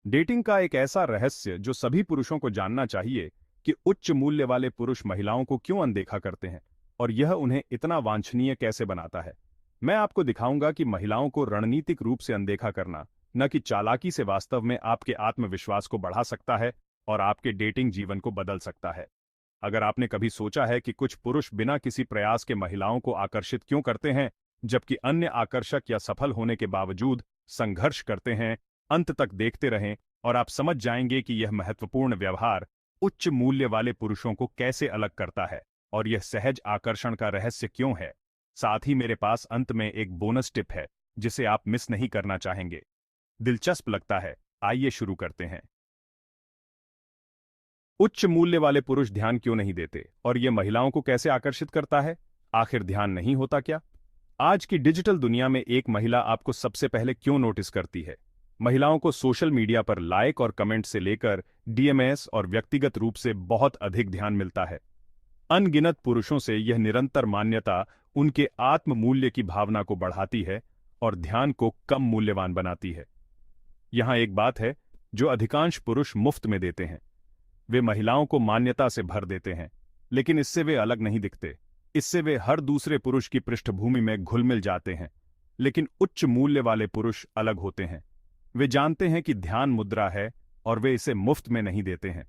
Dating का एक ऐसा रहस्य जो सभी पुरुषों को जानना चाहिए कि उच्च मूल्य वाले पुरुष महिलाओं को क्यों अनदेखा करते हैं और यह उन्हें इतना वांछनीय कैसे बनाता है। मैं आपको दिखाऊंगा कि महिलाओं को रणनीतिक रूप से अनदेखा करना न कि चालाकी से वास्तव में आपके आत्मविश्वास को बढ़ा सकता है और आपके डेटिंग जीवन को बदल सकता है। अगर आपने कभी सोचा है कि कुछ पुरुष बिना किसी प्रयास के महिलाओं को आकर्षित क्यों करते हैं, जबकि अन्य आकर्षक या सफल होने के बावजूद संघर्ष करते हैं, अंत तक देखते रहें और आप समझ जाएंगे कि यह महत्वपूर्ण व्यवहार उच्च मूल्य वाले पुरुषों को कैसे अलग करता है और यह सहज आकर्षण का रहस्य क्यों है। साथ ही मेरे पास अंत में एक बोनस टिप है जिसे आप मिस नहीं करना चाहेंगे। दिलचस्प लगता है? आइए शुरू करते हैं। उच्च मूल्य वाले पुरुष ध्यान क्यों नहीं देते और यह महिलाओं को कैसे आकर्षित करता है? आखिर ध्यान नहीं होता क्या? आज की डिजिटल दुनिया में एक महिला आपको सबसे पहले क्यों नोटिस करती है? महिलाओं को सोशल मीडिया पर लाइक और कमेंट से लेकर डीएमएस और व्यक्तिगत रूप से बहुत अधिक ध्यान मिलता है। अनगिनत पुरुषों से यह निरंतर मान्यता उनके आत्म मूल्य की भावना को बढ़ाती है और ध्यान को कम मूल्यवान बनाती है। यहां एक बात है जो अधिकांश पुरुष मुफ्त में देते हैं। वे महिलाओं को मान्यता से भर देते हैं, लेकिन इससे वे अलग नहीं दिखते। इससे वे हर दूसरे पुरुष की पृष्ठभूमि में घुल मिल जाते हैं। लेकिन उच्च मूल्य वाले पुरुष अलग होते हैं। वे जानते हैं कि ध्यान मुद्रा है और वे इसे मुफ्त में नहीं देते हैं।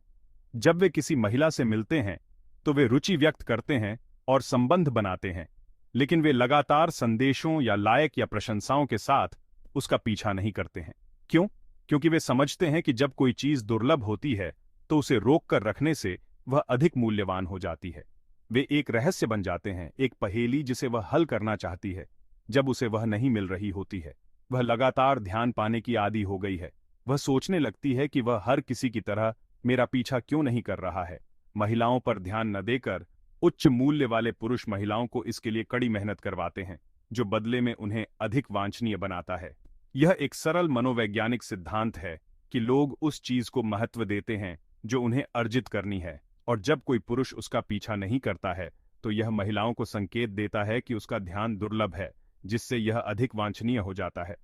जब वे किसी महिला से मिलते हैं तो वे रुचि व्यक्त करते हैं और संबंध बनाते हैं, लेकिन वे लगातार संदेशों या लाइक या प्रशंसाओं के साथ उसका पीछा नहीं करते हैं। क्यों? क्योंकि वे समझते हैं कि जब कोई चीज दुर्लभ होती है तो उसे रोक कर रखने से वह अधिक मूल्यवान हो जाती है। वे एक रहस्य बन जाते हैं, एक पहेली जिसे वह हल करना चाहती है। जब उसे वह नहीं मिल रही होती है, वह लगातार ध्यान पाने की आदी हो गई है। वह सोचने लगती है कि वह हर किसी की तरह मेरा पीछा क्यों नहीं कर रहा है। महिलाओं पर ध्यान न देकर उच्च मूल्य वाले पुरुष महिलाओं को इसके लिए कड़ी मेहनत करवाते हैं, जो बदले में उन्हें अधिक वांछनीय बनाता है। यह एक सरल मनोवैज्ञानिक सिद्धांत है कि लोग उस चीज को महत्व देते हैं जो उन्हें अर्जित करनी है, और जब कोई पुरुष उसका पीछा नहीं करता है तो यह महिलाओं को संकेत देता है कि उसका ध्यान दुर्लभ है, जिससे यह अधिक वांछनीय हो जाता है।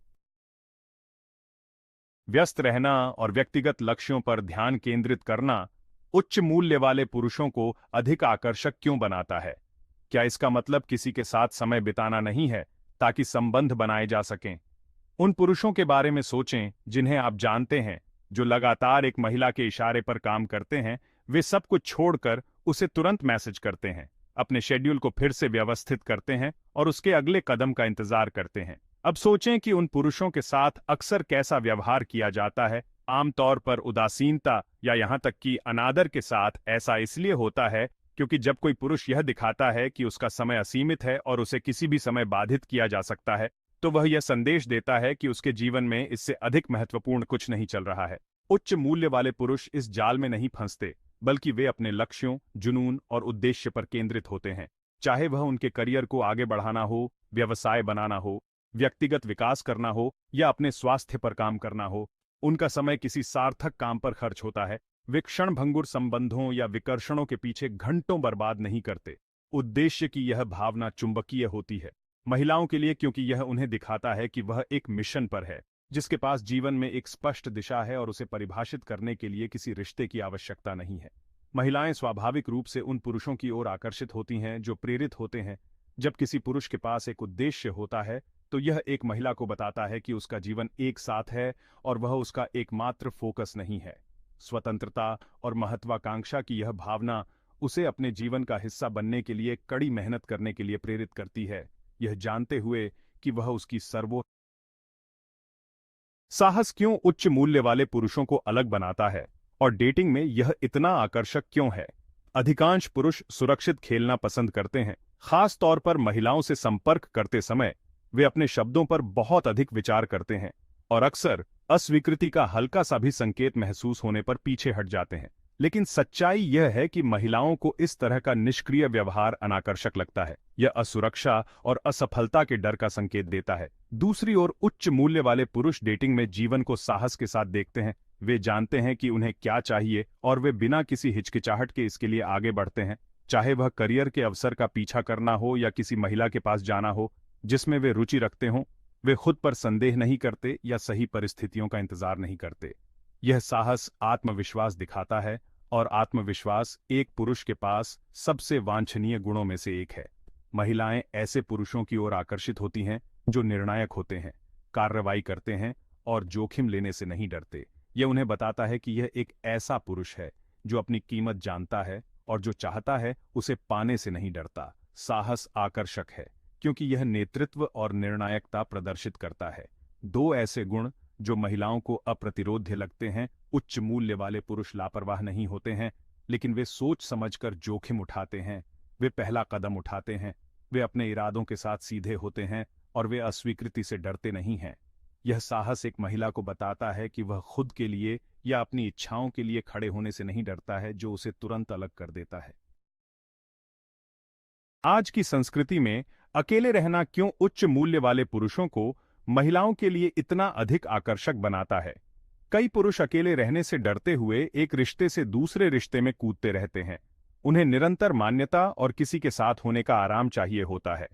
व्यस्त रहना और व्यक्तिगत लक्ष्यों पर ध्यान केंद्रित करना उच्च मूल्य वाले पुरुषों को अधिक आकर्षक क्यों बनाता है? क्या इसका मतलब किसी के साथ समय बिताना नहीं है ताकि संबंध बनाए जा सकें? उन पुरुषों के बारे में सोचें जिन्हें आप जानते हैं, जो लगातार एक महिला के इशारे पर काम करते हैं। वे सब कुछ छोड़कर उसे तुरंत मैसेज करते हैं, अपने शेड्यूल को फिर से व्यवस्थित करते हैं और उसके अगले कदम का इंतजार करते हैं। अब सोचें कि उन पुरुषों के साथ अक्सर कैसा व्यवहार किया जाता है। आमतौर पर उदासीनता या यहां तक कि अनादर के साथ। ऐसा इसलिए होता है क्योंकि जब कोई पुरुष यह दिखाता है कि उसका समय असीमित है और उसे किसी भी समय बाधित किया जा सकता है, तो वह यह संदेश देता है कि उसके जीवन में इससे अधिक महत्वपूर्ण कुछ नहीं चल रहा है। उच्च मूल्य वाले पुरुष इस जाल में नहीं फंसते, बल्कि वे अपने लक्ष्यों, जुनून और उद्देश्य पर केंद्रित होते हैं। चाहे वह उनके करियर को आगे बढ़ाना हो, व्यवसाय बनाना हो, व्यक्तिगत विकास करना हो या अपने स्वास्थ्य पर काम करना हो, उनका समय किसी सार्थक काम पर खर्च होता है। वे क्षणभंगुर संबंधों या विकर्षणों के पीछे घंटों बर्बाद नहीं करते। उद्देश्य की यह भावना चुंबकीय होती है महिलाओं के लिए, क्योंकि यह उन्हें दिखाता है कि वह एक मिशन पर है, जिसके पास जीवन में एक स्पष्ट दिशा है और उसे परिभाषित करने के लिए किसी रिश्ते की आवश्यकता नहीं है। महिलाएं स्वाभाविक रूप से उन पुरुषों की ओर आकर्षित होती हैं जो प्रेरित होते हैं। जब किसी पुरुष के पास एक उद्देश्य होता है तो यह एक महिला को बताता है कि उसका जीवन एक साथ है और वह उसका एकमात्र फोकस नहीं है। स्वतंत्रता और महत्वाकांक्षा की यह भावना उसे अपने जीवन का हिस्सा बनने के लिए कड़ी मेहनत करने के लिए प्रेरित करती है, यह जानते हुए कि वह उसकी सर्वोच्च। साहस क्यों उच्च मूल्य वाले पुरुषों को अलग बनाता है और डेटिंग में यह इतना आकर्षक क्यों है? अधिकांश पुरुष सुरक्षित खेलना पसंद करते हैं। खास तौर पर महिलाओं से संपर्क करते समय वे अपने शब्दों पर बहुत अधिक विचार करते हैं और अक्सर अस्वीकृति का हल्का सा भी संकेत महसूस होने पर पीछे हट जाते हैं। लेकिन सच्चाई यह है कि महिलाओं को इस तरह का निष्क्रिय व्यवहार अनाकर्षक लगता है। यह असुरक्षा और असफलता के डर का संकेत देता है। दूसरी ओर उच्च मूल्य वाले पुरुष डेटिंग में जीवन को साहस के साथ देखते हैं। वे जानते हैं कि उन्हें क्या चाहिए और वे बिना किसी हिचकिचाहट के इसके लिए आगे बढ़ते हैं। चाहे वह करियर के अवसर का पीछा करना हो या किसी महिला के पास जाना हो जिसमें वे रुचि रखते हों, वे खुद पर संदेह नहीं करते या सही परिस्थितियों का इंतजार नहीं करते। यह साहस आत्मविश्वास दिखाता है, और आत्मविश्वास एक पुरुष के पास सबसे वांछनीय गुणों में से एक है। महिलाएं ऐसे पुरुषों की ओर आकर्षित होती हैं जो निर्णायक होते हैं, कार्रवाई करते हैं और जोखिम लेने से नहीं डरते। यह उन्हें बताता है कि यह एक ऐसा पुरुष है जो अपनी कीमत जानता है और जो चाहता है उसे पाने से नहीं डरता। साहस आकर्षक है क्योंकि यह नेतृत्व और निर्णायकता प्रदर्शित करता है, दो ऐसे गुण जो महिलाओं को अप्रतिरोध्य लगते हैं। उच्च मूल्य वाले पुरुष लापरवाह नहीं होते हैं, लेकिन वे सोच समझकर जोखिम उठाते हैं। वे पहला कदम उठाते हैं, वे अपने इरादों के साथ सीधे होते हैं और वे अस्वीकृति से डरते नहीं हैं। यह साहस एक महिला को बताता है कि वह खुद के लिए या अपनी इच्छाओं के लिए खड़े होने से नहीं डरता है जो उसे तुरंत अलग कर देता है। आज की संस्कृति में अकेले रहना क्यों उच्च मूल्य वाले पुरुषों को महिलाओं के लिए इतना अधिक आकर्षक बनाता है? कई पुरुष अकेले रहने से डरते हुए एक रिश्ते से दूसरे रिश्ते में कूदते रहते हैं। उन्हें निरंतर मान्यता और किसी के साथ होने का आराम चाहिए होता है।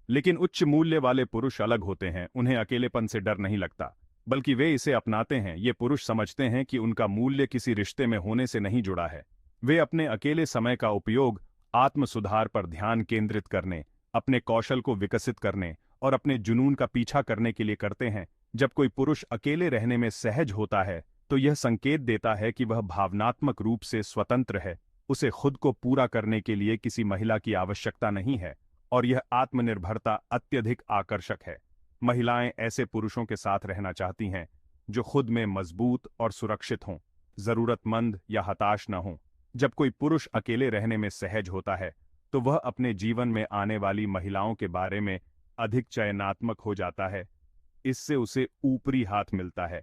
लेकिन उच्च मूल्य वाले पुरुष अलग होते हैं। उन्हें अकेलेपन से डर नहीं लगता, बल्कि वे इसे अपनाते हैं। ये पुरुष समझते हैं कि उनका मूल्य किसी रिश्ते में होने से नहीं जुड़ा है। वे अपने अकेले समय का उपयोग आत्म सुधार पर ध्यान केंद्रित करने, अपने कौशल को विकसित करने और अपने जुनून का पीछा करने के लिए करते हैं। जब कोई पुरुष अकेले रहने में सहज होता है तो यह संकेत देता है कि वह भावनात्मक रूप से स्वतंत्र है। उसे खुद को पूरा करने के लिए किसी महिला की आवश्यकता नहीं है, और यह आत्मनिर्भरता अत्यधिक आकर्षक है। महिलाएं ऐसे पुरुषों के साथ रहना चाहती हैं जो खुद में मजबूत और सुरक्षित हों, जरूरतमंद या हताश न हों। जब कोई पुरुष अकेले रहने में सहज होता है तो वह अपने जीवन में आने वाली महिलाओं के बारे में अधिक चयनात्मक हो जाता है। इससे उसे ऊपरी हाथ मिलता है,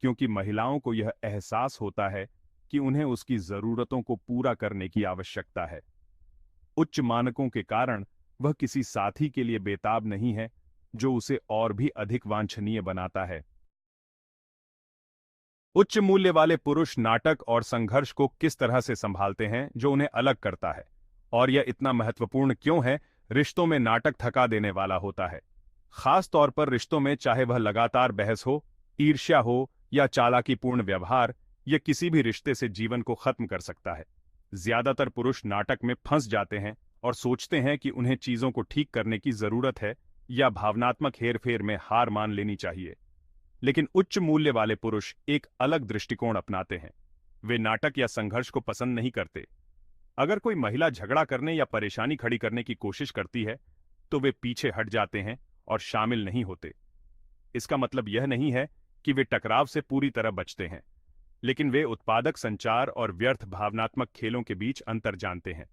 क्योंकि महिलाओं को यह एहसास होता है कि उन्हें उसकी जरूरतों को पूरा करने की आवश्यकता है। उच्च मानकों के कारण वह किसी साथी के लिए बेताब नहीं है, जो उसे और भी अधिक वांछनीय बनाता है। उच्च मूल्य वाले पुरुष नाटक और संघर्ष को किस तरह से संभालते हैं जो उन्हें अलग करता है, और यह इतना महत्वपूर्ण क्यों है? रिश्तों में नाटक थका देने वाला होता है, खास तौर पर रिश्तों में, चाहे वह लगातार बहस हो, ईर्ष्या हो या चालाकीपूर्ण व्यवहार। यह किसी भी रिश्ते से जीवन को खत्म कर सकता है। ज्यादातर पुरुष नाटक में फंस जाते हैं और सोचते हैं कि उन्हें चीजों को ठीक करने की जरूरत है या भावनात्मक हेरफेर में हार मान लेनी चाहिए। लेकिन उच्च मूल्य वाले पुरुष एक अलग दृष्टिकोण अपनाते हैं। वे नाटक या संघर्ष को पसंद नहीं करते। अगर कोई महिला झगड़ा करने या परेशानी खड़ी करने की कोशिश करती है तो वे पीछे हट जाते हैं और शामिल नहीं होते। इसका मतलब यह नहीं है कि वे टकराव से पूरी तरह बचते हैं, लेकिन वे उत्पादक संचार और व्यर्थ भावनात्मक खेलों के बीच अंतर जानते हैं।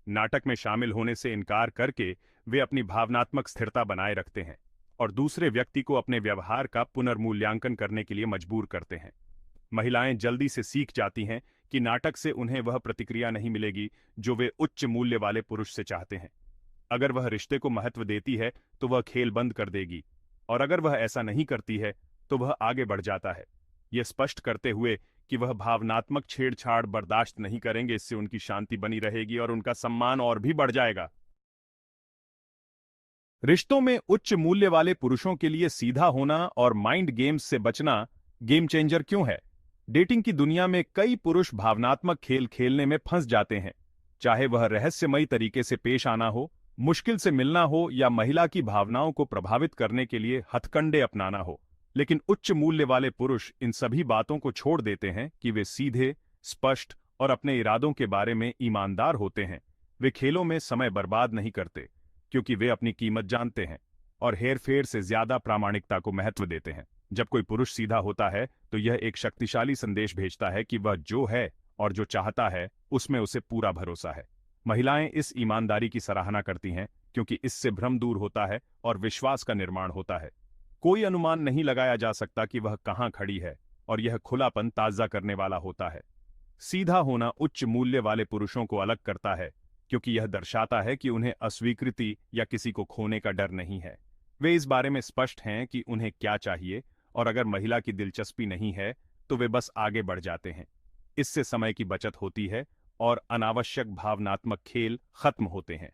नाटक में शामिल होने से इनकार करके वे अपनी भावनात्मक स्थिरता बनाए रखते हैं और दूसरे व्यक्ति को अपने व्यवहार का पुनर्मूल्यांकन करने के लिए मजबूर करते हैं। महिलाएं जल्दी से सीख जाती हैं कि नाटक से उन्हें वह प्रतिक्रिया नहीं मिलेगी जो वे उच्च मूल्य वाले पुरुष से चाहते हैं। अगर वह रिश्ते को महत्व देती है तो वह खेल बंद कर देगी, और अगर वह ऐसा नहीं करती है तो वह आगे बढ़ जाता है, यह स्पष्ट करते हुए कि वह भावनात्मक छेड़छाड़ बर्दाश्त नहीं करेंगे। इससे उनकी शांति बनी रहेगी और उनका सम्मान और भी बढ़ जाएगा। रिश्तों में उच्च मूल्य वाले पुरुषों के लिए सीधा होना और माइंड गेम्स से बचना गेम चेंजर क्यों है? डेटिंग की दुनिया में कई पुरुष भावनात्मक खेल खेलने में फंस जाते हैं, चाहे वह रहस्यमयी तरीके से पेश आना हो, मुश्किल से मिलना हो या महिला की भावनाओं को प्रभावित करने के लिए हथकंडे अपनाना हो। लेकिन उच्च मूल्य वाले पुरुष इन सभी बातों को छोड़ देते हैं कि वे सीधे, स्पष्ट और अपने इरादों के बारे में ईमानदार होते हैं। वे खेलों में समय बर्बाद नहीं करते, क्योंकि वे अपनी कीमत जानते हैं और हेरफेर से ज्यादा प्रामाणिकता को महत्व देते हैं। जब कोई पुरुष सीधा होता है तो यह एक शक्तिशाली संदेश भेजता है कि वह जो है और जो चाहता है उसमें उसे पूरा भरोसा है। महिलाएं इस ईमानदारी की सराहना करती हैं क्योंकि इससे भ्रम दूर होता है और विश्वास का निर्माण होता है। कोई अनुमान नहीं लगाया जा सकता कि वह कहां खड़ी है, और यह खुलापन ताजा करने वाला होता है। सीधा होना उच्च मूल्य वाले पुरुषों को अलग करता है क्योंकि यह दर्शाता है कि उन्हें अस्वीकृति या किसी को खोने का डर नहीं है। वे इस बारे में स्पष्ट हैं कि उन्हें क्या चाहिए, और अगर महिला की दिलचस्पी नहीं है तो वे बस आगे बढ़ जाते हैं। इससे समय की बचत होती है और अनावश्यक भावनात्मक खेल खत्म होते हैं।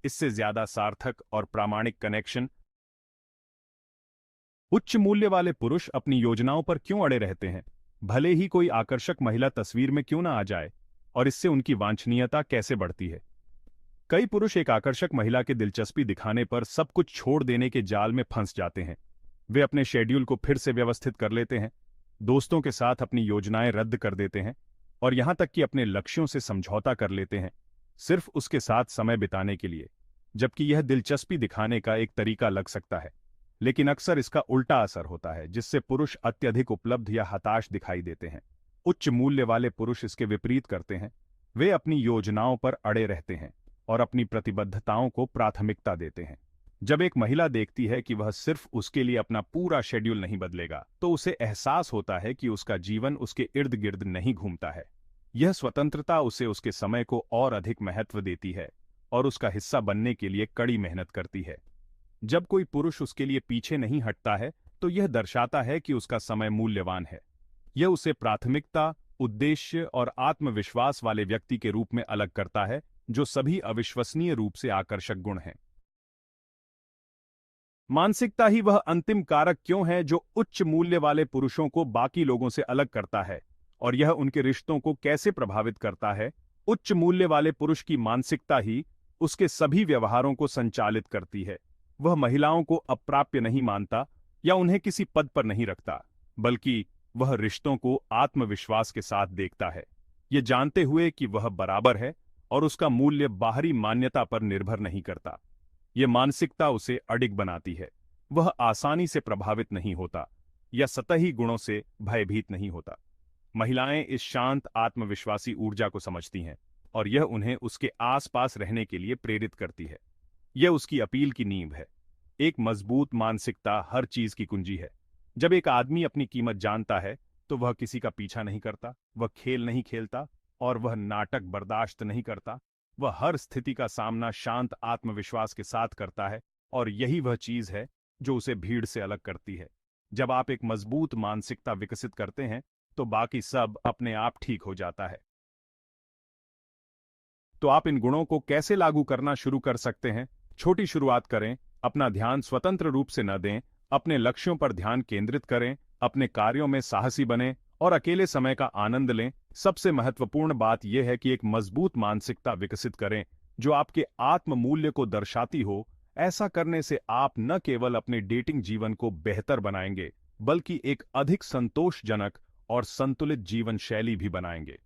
इससे ज्यादा सार्थक और प्रामाणिक कनेक्शन। उच्च मूल्य वाले पुरुष अपनी योजनाओं पर क्यों अड़े रहते हैं? भले ही कोई आकर्षक महिला तस्वीर में क्यों ना आ जाए, और इससे उनकी वांछनीयता कैसे बढ़ती है। कई पुरुष एक आकर्षक महिला के दिलचस्पी दिखाने पर सब कुछ छोड़ देने के जाल में फंस जाते हैं। वे अपने शेड्यूल को फिर से व्यवस्थित कर लेते हैं, दोस्तों के साथ अपनी योजनाएं रद्द कर देते हैं, और यहां तक कि अपने लक्ष्यों से समझौता कर लेते हैं, सिर्फ उसके साथ समय बिताने के लिए। जबकि यह दिलचस्पी दिखाने का एक तरीका लग सकता है, लेकिन अक्सर इसका उल्टा असर होता है, जिससे पुरुष अत्यधिक उपलब्ध या हताश दिखाई देते हैं। उच्च मूल्य वाले पुरुष इसके विपरीत करते हैं। वे अपनी योजनाओं पर अड़े रहते हैं और अपनी प्रतिबद्धताओं को प्राथमिकता देते हैं। जब एक महिला देखती है कि वह सिर्फ उसके लिए अपना पूरा शेड्यूल नहीं बदलेगा, तो उसे एहसास होता है कि उसका जीवन उसके इर्द गिर्द नहीं घूमता है। यह स्वतंत्रता उसे उसके समय को और अधिक महत्व देती है और उसका हिस्सा बनने के लिए कड़ी मेहनत करती है। जब कोई पुरुष उसके लिए पीछे नहीं हटता है, तो यह दर्शाता है कि उसका समय मूल्यवान है। यह उसे प्राथमिकता, उद्देश्य और आत्मविश्वास वाले व्यक्ति के रूप में अलग करता है, जो सभी अविश्वसनीय रूप से आकर्षक गुण हैं। मानसिकता ही वह अंतिम कारक क्यों है जो उच्च मूल्य वाले पुरुषों को बाकी लोगों से अलग करता है, और यह उनके रिश्तों को कैसे प्रभावित करता है। उच्च मूल्य वाले पुरुष की मानसिकता ही उसके सभी व्यवहारों को संचालित करती है। वह महिलाओं को अप्राप्य नहीं मानता या उन्हें किसी पद पर नहीं रखता, बल्कि वह रिश्तों को आत्मविश्वास के साथ देखता है, ये जानते हुए कि वह बराबर है और उसका मूल्य बाहरी मान्यता पर निर्भर नहीं करता। यह मानसिकता उसे अडिग बनाती है। वह आसानी से प्रभावित नहीं होता या सतही गुणों से भयभीत नहीं होता। महिलाएं इस शांत आत्मविश्वासी ऊर्जा को समझती हैं और यह उन्हें उसके आसपास रहने के लिए प्रेरित करती है। यह उसकी अपील की नींव है। एक मजबूत मानसिकता हर चीज की कुंजी है। जब एक आदमी अपनी कीमत जानता है, तो वह किसी का पीछा नहीं करता, वह खेल नहीं खेलता और वह नाटक बर्दाश्त नहीं करता। वह हर स्थिति का सामना शांत आत्मविश्वास के साथ करता है, और यही वह चीज है जो उसे भीड़ से अलग करती है। जब आप एक मजबूत मानसिकता विकसित करते हैं, तो बाकी सब अपने आप ठीक हो जाता है। तो आप इन गुणों को कैसे लागू करना शुरू कर सकते हैं? छोटी शुरुआत करें, अपना ध्यान स्वतंत्र रूप से न दें, अपने लक्ष्यों पर ध्यान केंद्रित करें, अपने कार्यों में साहसी बनें और अकेले समय का आनंद लें। सबसे महत्वपूर्ण बात यह है कि एक मजबूत मानसिकता विकसित करें जो आपके आत्म मूल्य को दर्शाती हो। ऐसा करने से आप न केवल अपने डेटिंग जीवन को बेहतर बनाएंगे, बल्कि एक अधिक संतोषजनक और संतुलित जीवन शैली भी बनाएंगे।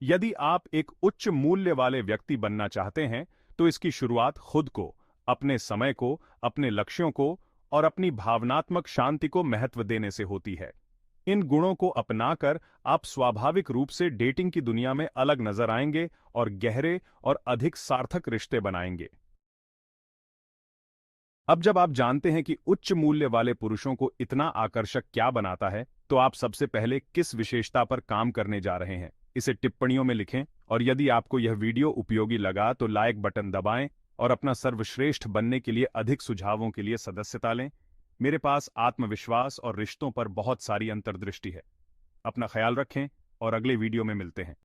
यदि आप एक उच्च मूल्य वाले व्यक्ति बनना चाहते हैं, तो इसकी शुरुआत खुद को, अपने समय को, अपने लक्ष्यों को और अपनी भावनात्मक शांति को महत्व देने से होती है। इन गुणों को अपनाकर आप स्वाभाविक रूप से डेटिंग की दुनिया में अलग नजर आएंगे और गहरे और अधिक सार्थक रिश्ते बनाएंगे। अब जब आप जानते हैं कि उच्च मूल्य वाले पुरुषों को इतना आकर्षक क्या बनाता है, तो आप सबसे पहले किस विशेषता पर काम करने जा रहे हैं, इसे टिप्पणियों में लिखें। और यदि आपको यह वीडियो उपयोगी लगा तो लाइक बटन दबाएं और अपना सर्वश्रेष्ठ बनने के लिए अधिक सुझावों के लिए सदस्यता लें। मेरे पास आत्मविश्वास और रिश्तों पर बहुत सारी अंतर्दृष्टि है। अपना ख्याल रखें और अगले वीडियो में मिलते हैं।